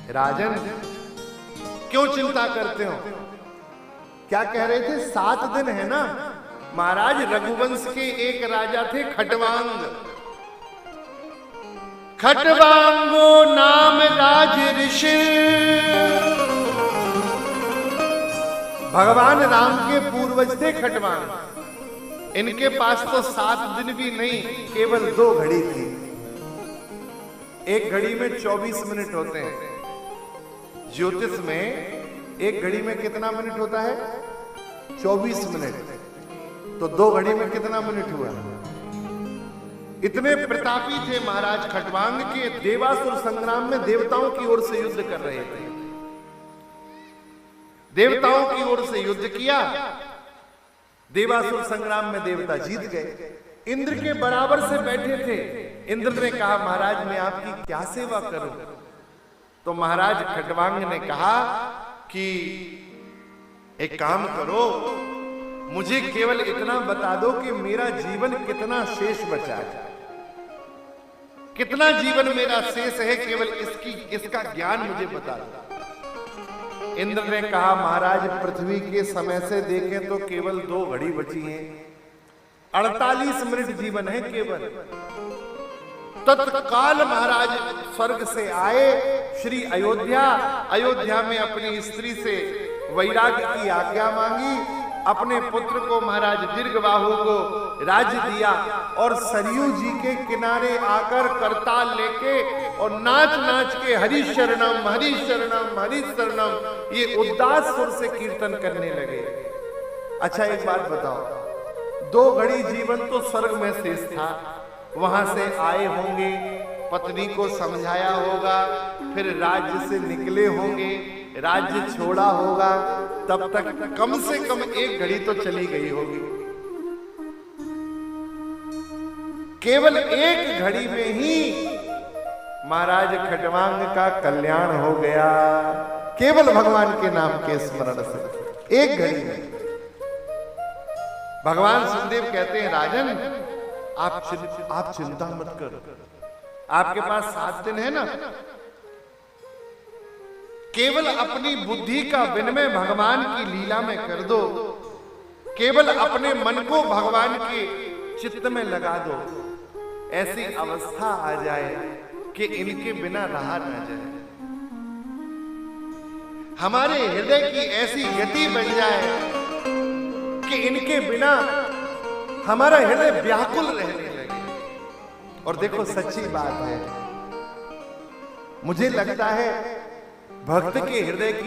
राजन क्यों चिंता करते हो? क्या कह रहे थे? 7 दिन है ना। महाराज रघुवंश के एक राजा थे खटवांग। खटवांगो नाम राज ऋषि। भगवान राम के पूर्वज थे खटवांग। इनके पास तो 7 दिन भी नहीं, केवल 2 घड़ी थी। एक घड़ी में 24 मिनट होते हैं। ज्योतिष में एक घड़ी में कितना मिनट होता है? 24 मिनट। तो 2 घड़ी में कितना मिनट हुआ? इतने प्रतापी थे महाराज खटवांग के। देवासुर संग्राम में देवताओं की ओर से युद्ध कर रहे थे। देवताओं की ओर से युद्ध किया। देवासुर संग्राम में देवता जीत गए। इंद्र के बराबर से बैठे थे। इंद्र ने कहा महाराज मैं आपकी क्या सेवा करूं? तो महाराज खटवांग ने कहा कि एक काम करो, मुझे केवल इतना बता दो कि मेरा जीवन कितना शेष बचा है, कितना जीवन मेरा शेष है, केवल इसका ज्ञान मुझे बता दो। इंद्र ने कहा महाराज पृथ्वी के समय से देखें तो केवल 2 घड़ी बची हैं। 48 मिनट जीवन है केवल। तत्काल महाराज स्वर्ग से आए श्री अयोध्या में अपनी स्त्री से वैराग्य की आज्ञा मांगी। अपने पुत्र को महाराज दीर्घबाहु को राज्य दिया और सरयू जी के किनारे आकर करताल लेके और नाच नाच के हरि शरणम हरि शरणम हरि शरणम ये उदास सुर से कीर्तन करने लगे। अच्छा एक बात बताओ, 2 घड़ी जीवन तो स्वर्ग में शेष था। वहां से आए होंगे, पत्नी को समझाया होगा, फिर राज्य से निकले होंगे, राज्य छोड़ा होगा, तब तक कम से कम 1 घड़ी तो चली गई होगी। केवल 1 घड़ी में ही महाराज खटवांग का कल्याण हो गया, केवल भगवान के नाम के स्मरण से। 1 घड़ी में भगवान सुखदेव कहते हैं राजन आप चिंता मत करो, आपके पास 7 दिन है ना। केवल अपनी बुद्धि का विनिमय भगवान की लीला में कर दो। केवल अपने मन को भगवान के चित्त में लगा दो। ऐसी अवस्था आ जाए कि इनके बिना रहा न जाए। हमारे हृदय की ऐसी गति बन जाए कि इनके बिना हमारा हृदय व्याकुल रहने लगे। और देखो सच्ची बात है, मुझे लगता है भक्त के हृदय की